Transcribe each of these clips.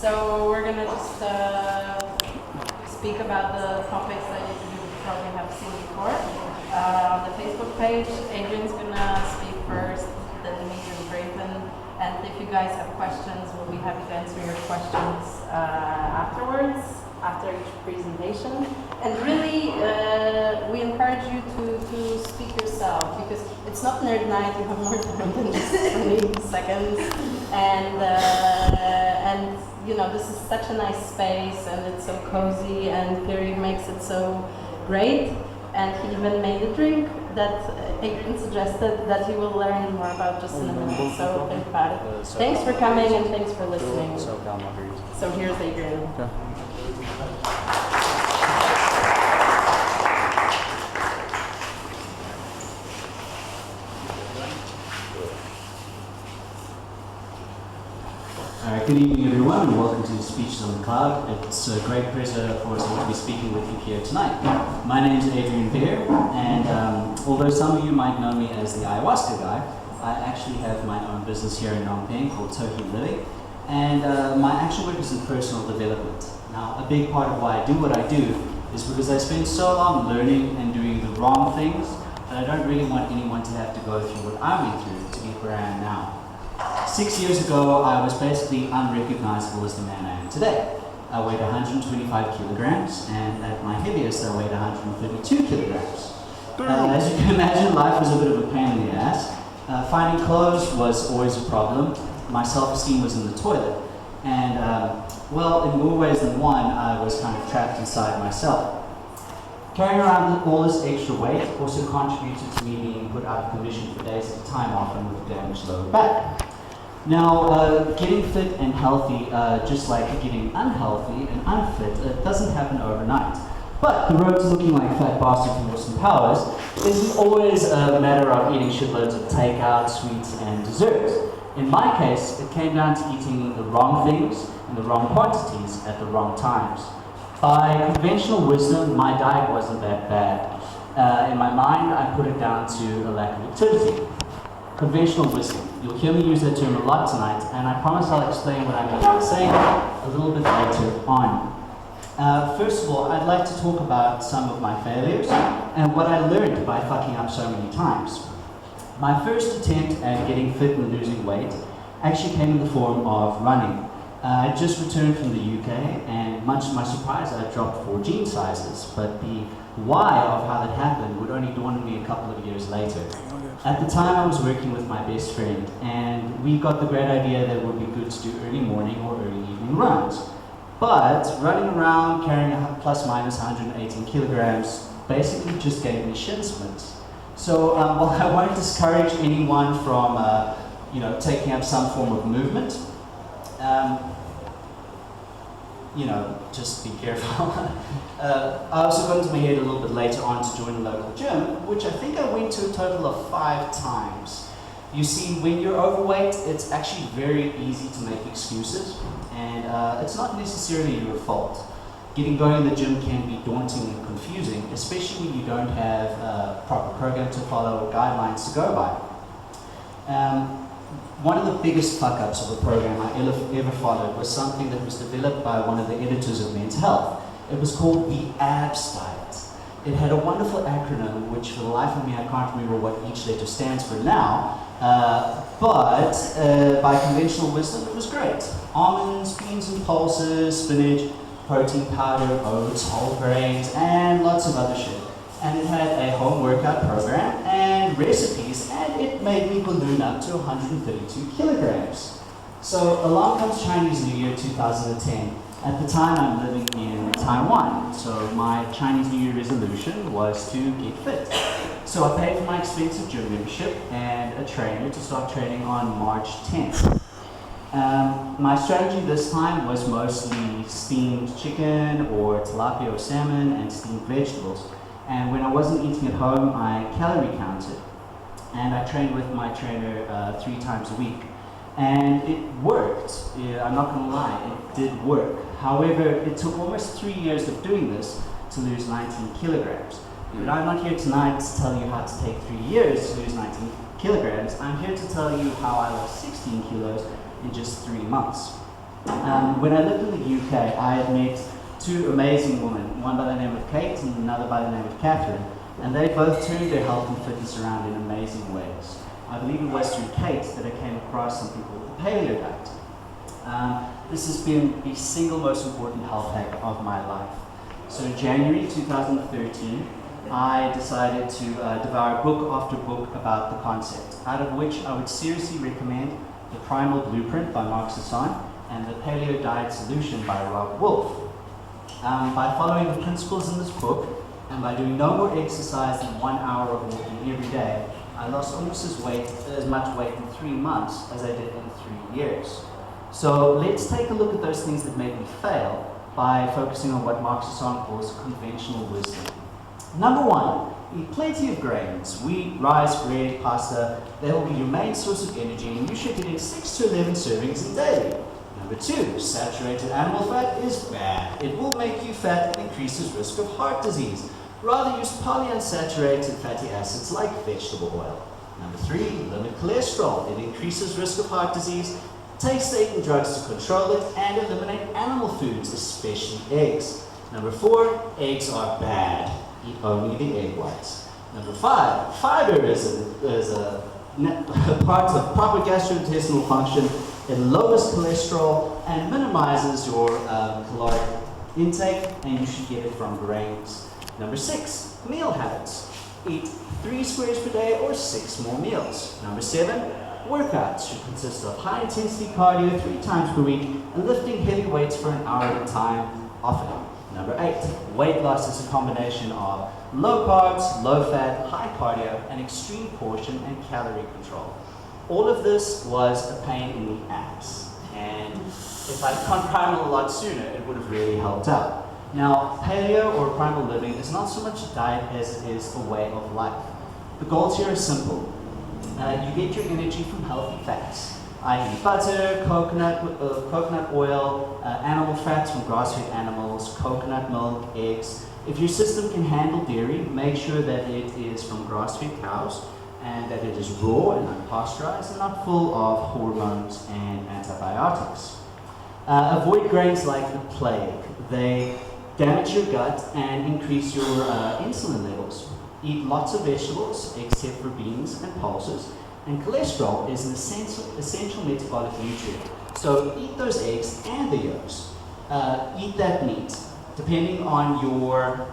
So we're gonna just speak about the topics that you probably have seen before. On the Facebook page, Adrian's gonna speak first, then me and Brayton. And if you guys have questions, we'll be happy to answer your questions afterwards, after each presentation. And really, we encourage you to speak yourself, because it's not nerd night, you have more time than just 20 seconds. And you know, this is such a nice space, and it's so cozy, and Gary makes it so great. And he even made a drink that Adrian suggested that he will learn more about just in a minute. So think about it. Thanks for coming and thanks for listening. So here's Adrian. Okay. Good evening, everyone, and welcome to Speeches on the Cloud. It's a great pleasure for us all to be speaking with you here tonight. My name is Adrian Beer, and although some of you might know me as the ayahuasca guy, I actually have my own business here in Phnom Penh called Primal Living, and my actual work is in personal development. Now, a big part of why I do what I do is because I spend so long learning and doing the wrong things that I don't really want anyone to have to go through what I went through to get where I am now. 6 years ago, I was basically unrecognizable as the man I am today. I weighed 125 kilograms, and at my heaviest, I weighed 132 kilograms. As you can imagine, life was a bit of a pain in the ass. Finding clothes was always a problem. My self-esteem was in the toilet. And, well, in more ways than one, I was kind of trapped inside myself. Carrying around all this extra weight also contributed to me being put out of commission for days at a time, often with a damaged lower back. Now, getting fit and healthy, just like getting unhealthy and unfit, doesn't happen overnight. But the road to looking like a fat bastard with some powers isn't always a matter of eating shitloads of takeout, sweets, and desserts. In my case, it came down to eating the wrong things in the wrong quantities at the wrong times. By conventional wisdom, my diet wasn't that bad. In my mind, I put it down to a lack of activity. Conventional wisdom. You'll hear me use that term a lot tonight, and I promise I'll explain what I mean by saying a little bit later on. First of all, I'd like to talk about some of my failures and what I learned by fucking up so many times. My first attempt at getting fit and losing weight actually came in the form of running. I just returned from the UK, and much to my surprise, I dropped 4 jean sizes, but the why of how that happened would only dawn on me a couple of years later. At the time, I was working with my best friend, and we got the great idea that it would be good to do early morning or early evening runs. But running around carrying plus minus 118 kilograms basically just gave me shin splints. So while I won't discourage anyone from taking up some form of movement, just be careful. I also got into my head a little bit later on to join a local gym, which I think I went to a total of 5 times. You see, when you're overweight, it's actually very easy to make excuses, and it's not necessarily your fault. Getting going to the gym can be daunting and confusing, especially when you don't have a proper program to follow or guidelines to go by. One of the biggest fuck-ups of a program I ever followed was something that was developed by one of the editors of Men's Health. It was called the ABS diet. It had a wonderful acronym, which for the life of me I can't remember what each letter stands for now, but by conventional wisdom it was great. Almonds, beans and pulses, spinach, protein powder, oats, whole grains, and lots of other shit. And it had a home workout program and recipes, and it made me balloon up to 132 kilograms. So along comes Chinese New Year 2010. At the time, I'm living in Taiwan, so my Chinese New Year resolution was to get fit. So I paid for my expensive gym membership and a trainer to start training on March 10th. My strategy this time was mostly steamed chicken or tilapia or salmon and steamed vegetables. And when I wasn't eating at home, I calorie counted. And I trained with my trainer 3 times a week. And it worked. I'm not going to lie, it did work. However, it took almost 3 years of doing this to lose 19 kilograms. But I'm not here tonight to tell you how to take 3 years to lose 19 kilograms. I'm here to tell you how I lost 16 kilos in just 3 months. When I lived in the UK, I had met two amazing women, one by the name of Kate and another by the name of Catherine, and they both turned their health and fitness around in amazing ways. I believe it was through Kate that I came across something called the paleo diet. This has been the single most important health hack of my life. So in January 2013, I decided to devour book after book about the concept, out of which I would seriously recommend The Primal Blueprint by Mark Sisson and The Paleo Diet Solution by Rob Wolf. By following the principles in this book, and by doing no more exercise than 1 hour of walking every day, I lost almost as much weight in 3 months as I did in 3 years. So let's take a look at those things that made me fail by focusing on what Mark Sisson calls conventional wisdom. Number 1, eat plenty of grains. Wheat, rice, bread, pasta. They will be your main source of energy, and you should get in 6 to 11 servings a day. Number 2, saturated animal fat is bad. It will make you fat and increases risk of heart disease. Rather use polyunsaturated fatty acids like vegetable oil. Number 3, limit cholesterol. It increases risk of heart disease. Take certain drugs to control it and eliminate animal foods, especially eggs. Number 4, eggs are bad. Eat only the egg whites. Number 5, fiber is a part of proper gastrointestinal function. It lowers cholesterol and minimizes your caloric intake, and you should get it from grains. Number 6, meal habits. Eat 3 squares per day or 6 more meals. Number 7, workouts should consist of high-intensity cardio 3 times per week and lifting heavy weights for an hour at a time, often. Number 8, weight loss is a combination of low carbs, low fat, high cardio, and extreme portion and calorie control. All of this was a pain in the ass, and if I'd gone primal a lot sooner, it would have really helped out. Now, paleo or primal living is not so much a diet as it is a way of life. The goals here are simple. You get your energy from healthy fats, i.e. butter, coconut oil, animal fats from grass-fed animals, coconut milk, eggs. If your system can handle dairy, make sure that it is from grass-fed cows and that it is raw and unpasteurized and not full of hormones and antibiotics. Avoid grains like the plague. They damage your gut and increase your insulin levels. Eat lots of vegetables, except for beans and pulses. And cholesterol is an essential metabolic nutrient. So eat those eggs and the yolks. Eat that meat. Depending on your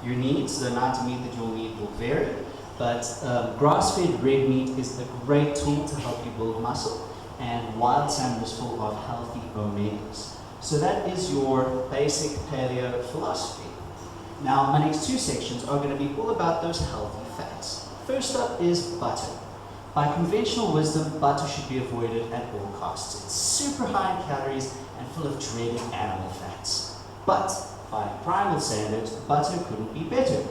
needs, the amount of meat that you'll need will vary. But grass-fed red meat is a great tool to help you build muscle. And wild salmon is full of healthy omegas. So that is your basic paleo philosophy. Now, my next 2 sections are going to be all about those healthy fats. First up is butter. By conventional wisdom, butter should be avoided at all costs. It's super high in calories and full of dreaded animal fats. But by primal standards, butter couldn't be better.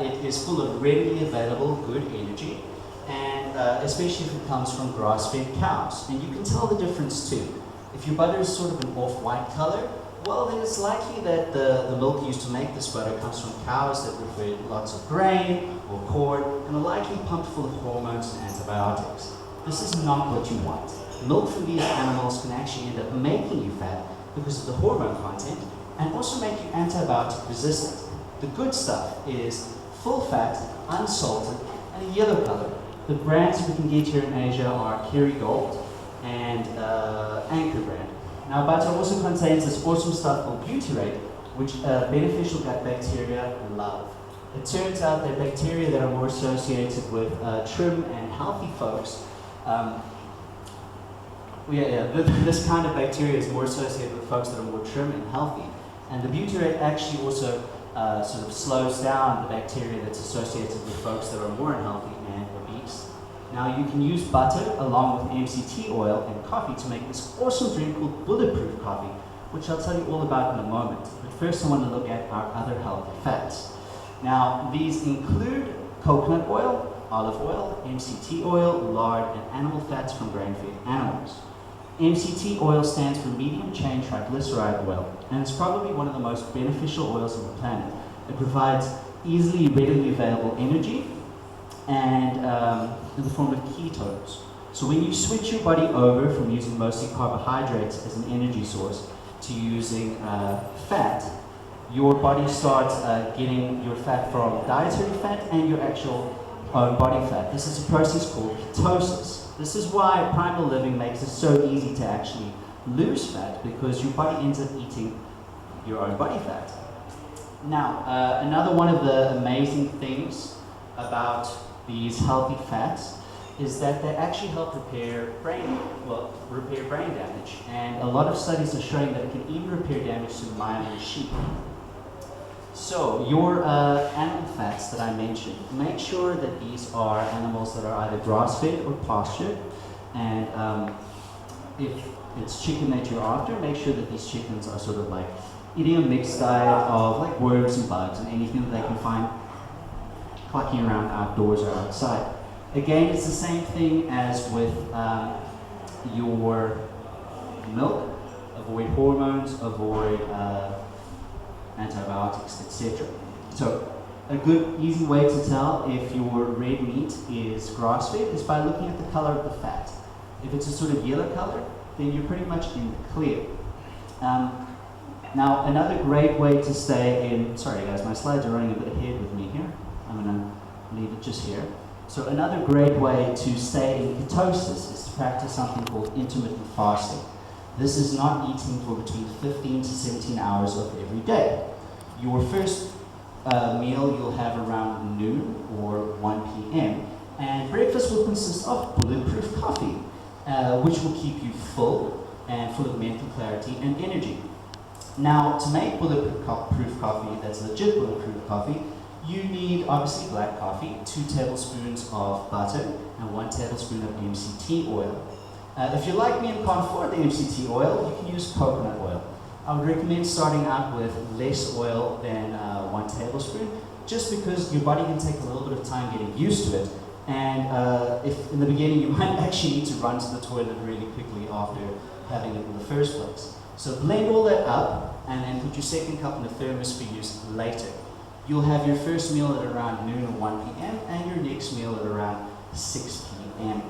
It is full of readily available good energy, and especially if it comes from grass-fed cows. And you can tell the difference too. If your butter is sort of an off-white color, well, then it's likely that the milk used to make this butter comes from cows that were fed lots of grain or corn and are likely pumped full of hormones and antibiotics. This is not what you want. Milk from these animals can actually end up making you fat because of the hormone content and also make you antibiotic resistant. The good stuff is full fat, unsalted, and a yellow color. The brands we can get here in Asia are Kerrygold and Anchor brand. Now, butter also contains this awesome stuff called butyrate, which beneficial gut bacteria love. It turns out that bacteria that are more associated with trim and healthy folks, this kind of bacteria is more associated with folks that are more trim and healthy. And the butyrate actually also sort of slows down the bacteria that's associated with folks that are more unhealthy and obese. Now, you can use butter along with MCT oil and coffee to make this awesome drink called Bulletproof Coffee, which I'll tell you all about in a moment. But first I want to look at our other healthy fats. Now, these include coconut oil, olive oil, MCT oil, lard, and animal fats from grain-fed animals. MCT oil stands for medium-chain triglyceride oil, and it's probably one of the most beneficial oils on the planet. It provides easily, readily available energy and in the form of ketones. So when you switch your body over from using mostly carbohydrates as an energy source to using fat, your body starts getting your fat from dietary fat and your actual own body fat. This is a process called ketosis. This is why primal living makes it so easy to actually lose fat, because your body ends up eating your own body fat. Now, another one of the amazing things about these healthy fats is that they actually help repair brain damage. And a lot of studies are showing that it can even repair damage to the myelin in sheep. So, your animal fats that I mentioned, make sure that these are animals that are either grass-fed or pastured. And if it's chicken that you're after, make sure that these chickens are sort of like eating a mixed diet of like worms and bugs and anything that they can find clucking around outdoors or outside. Again, it's the same thing as with your milk. Avoid hormones, avoid antibiotics, etc. So, a good, easy way to tell if your red meat is grass-fed is by looking at the color of the fat. If it's a sort of yellow color, then you're pretty much in the clear. Now, another great way to stay in, sorry guys, my slides are running a bit ahead with me here. I'm going to leave it just here. So another great way to stay in ketosis is to practice something called intermittent fasting. This is not eating for between 15 to 17 hours of every day. Your first meal you'll have around noon or 1 p.m. and breakfast will consist of bulletproof coffee, which will keep you full and full of mental clarity and energy. Now, to make bulletproof coffee that's legit bulletproof coffee, you need obviously black coffee, 2 tablespoons of butter, and 1 tablespoon of MCT oil. If you're like me and can't afford the MCT oil, you can use coconut oil. I would recommend starting out with less oil than 1 tablespoon, just because your body can take a little bit of time getting used to it. And if in the beginning you might actually need to run to the toilet really quickly after having it in the first place. So blend all that up and then put your second cup in the thermos for use later. You'll have your first meal at around noon or 1 p.m. and your next meal at around 6 p.m.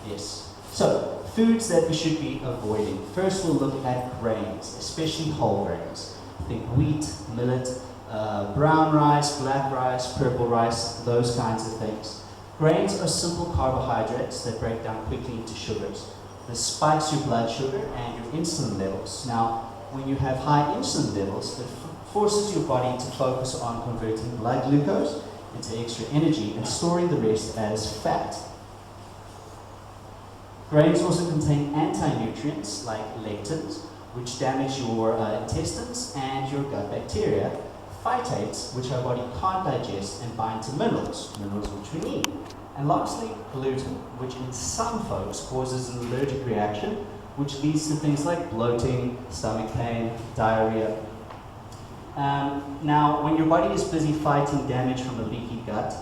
Yes. So, foods that we should be avoiding. First we'll look at grains, especially whole grains. Think wheat, millet, brown rice, black rice, purple rice, those kinds of things. Grains are simple carbohydrates that break down quickly into sugars. This spikes your blood sugar and your insulin levels. Now, when you have high insulin levels, it forces your body to focus on converting blood glucose into extra energy and storing the rest as fat. Grains also contain anti-nutrients like lectins, which damage your intestines and your gut bacteria, phytates, which our body can't digest and bind to minerals which we need. And lastly, gluten, which in some folks causes an allergic reaction, which leads to things like bloating, stomach pain, diarrhea. Now, when your body is busy fighting damage from a leaky gut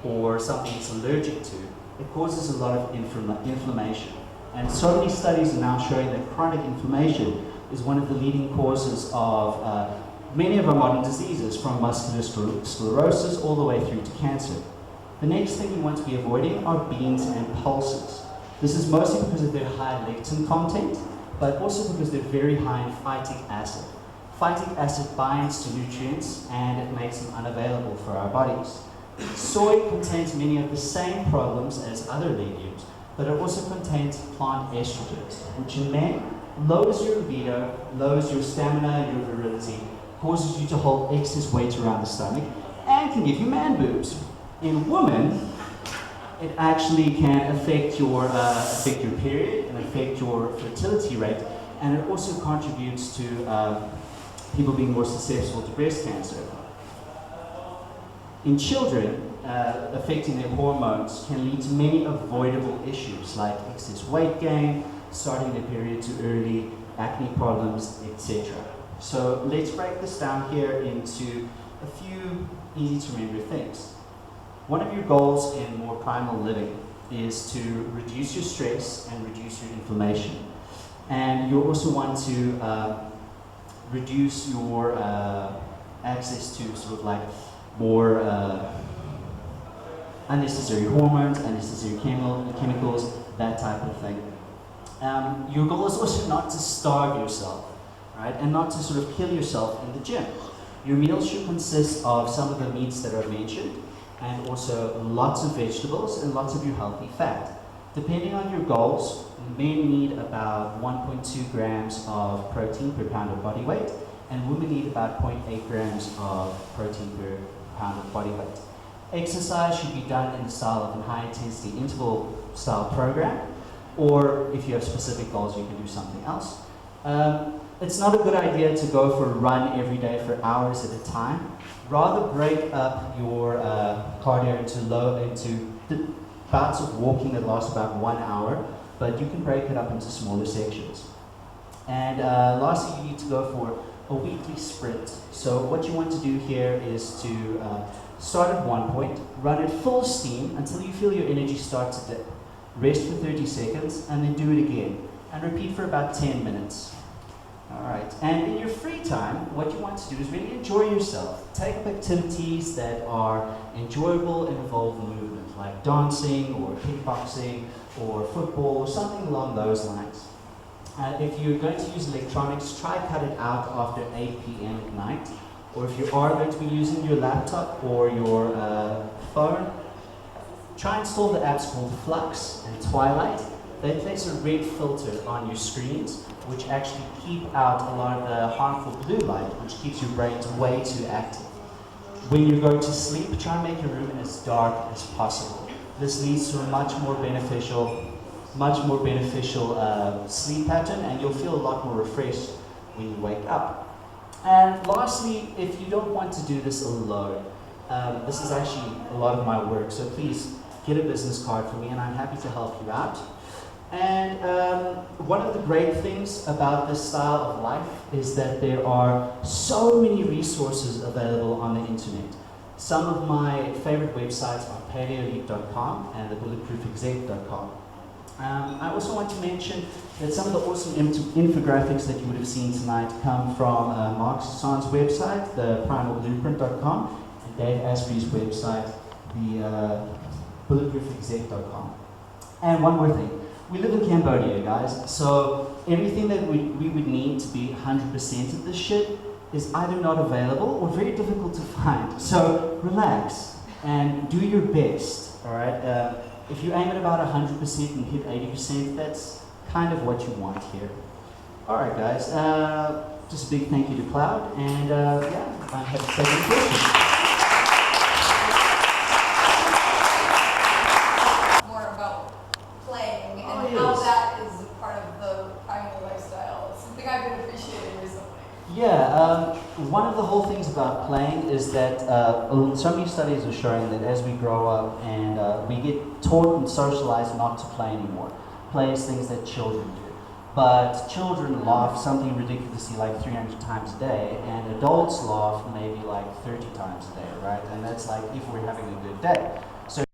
or something it's allergic to, it causes a lot of inflammation. And so many studies are now showing that chronic inflammation is one of the leading causes of many of our modern diseases, from muscular sclerosis all the way through to cancer. The next thing we want to be avoiding are beans and pulses. This is mostly because of their high lectin content, but also because they're very high in phytic acid. Phytic acid binds to nutrients and it makes them unavailable for our bodies. Soy contains many of the same problems as other legumes, but it also contains plant estrogens, which in men lowers your libido, lowers your stamina, your virility, causes you to hold excess weight around the stomach, and can give you man boobs. In women, it actually can affect your period and affect your fertility rate, and it also contributes to people being more susceptible to breast cancer. In children, affecting their hormones can lead to many avoidable issues like excess weight gain, starting their period too early, acne problems, etc. So let's break this down here into a few easy to remember things. One of your goals in more primal living is to reduce your stress and reduce your inflammation. And you also want to reduce your access to sort of like more unnecessary hormones, unnecessary chemicals, that type of thing. Your goal is also not to starve yourself, right? And not to sort of kill yourself in the gym. Your meals should consist of some of the meats that are mentioned, and also lots of vegetables and lots of your healthy fat. Depending on your goals, men need about 1.2 grams of protein per pound of body weight, and women need about 0.8 grams of protein per pound of body weight. Exercise should be done in the style of a high intensity interval style program, or if you have specific goals, you can do something else. It's not a good idea to go for a run every day for hours at a time. Rather break up your cardio into bouts of walking that last about 1 hour, but you can break it up into smaller sections. And lastly, you need to go for a weekly sprint. So what you want to do here is to start at one point, run at full steam until you feel your energy start to dip. Rest for 30 seconds, and then do it again. And repeat for about 10 minutes. Alright, and in your free time, what you want to do is really enjoy yourself. Take up activities that are enjoyable and involve movement, like dancing, or kickboxing, or football, or something along those lines. If you're going to use electronics, try cut it out after 8 p.m. at night. Or if you are going to be using your laptop or your phone, try and install the apps called Flux and Twilight. They place a red filter on your screens, which actually keep out a lot of the harmful blue light, which keeps your brain way too active. When you're going to sleep, try and make your room as dark as possible. This leads to a much more beneficial sleep pattern, and you'll feel a lot more refreshed when you wake up. And lastly, if you don't want to do this alone, this is actually a lot of my work, so please get a business card for me and I'm happy to help you out. And one of the great things about this style of life is that there are so many resources available on the internet. Some of my favorite websites are paleoelite.com and thebulletproofexec.com. I also want to mention that some of the awesome infographics that you would have seen tonight come from Mark Sassan's website, the primalblueprint.com, and Dave Asprey's website, the bulletproofexec.com. And one more thing. We live in Cambodia, guys, so everything that we would need to be 100% of this shit is either not available or very difficult to find. So relax and do your best, all right? If you aim at about 100% and hit 80%, that's kind of what you want here. All right, guys, just a big thank you to Cloud, and yeah, I'm happy to take any questions. Yeah, one of the whole things about playing is that so many studies are showing that as we grow up and we get taught and socialized not to play anymore. Play is things that children do. But children laugh something ridiculously like 300 times a day, and adults laugh maybe like 30 times a day, right? And that's like if we're having a good day.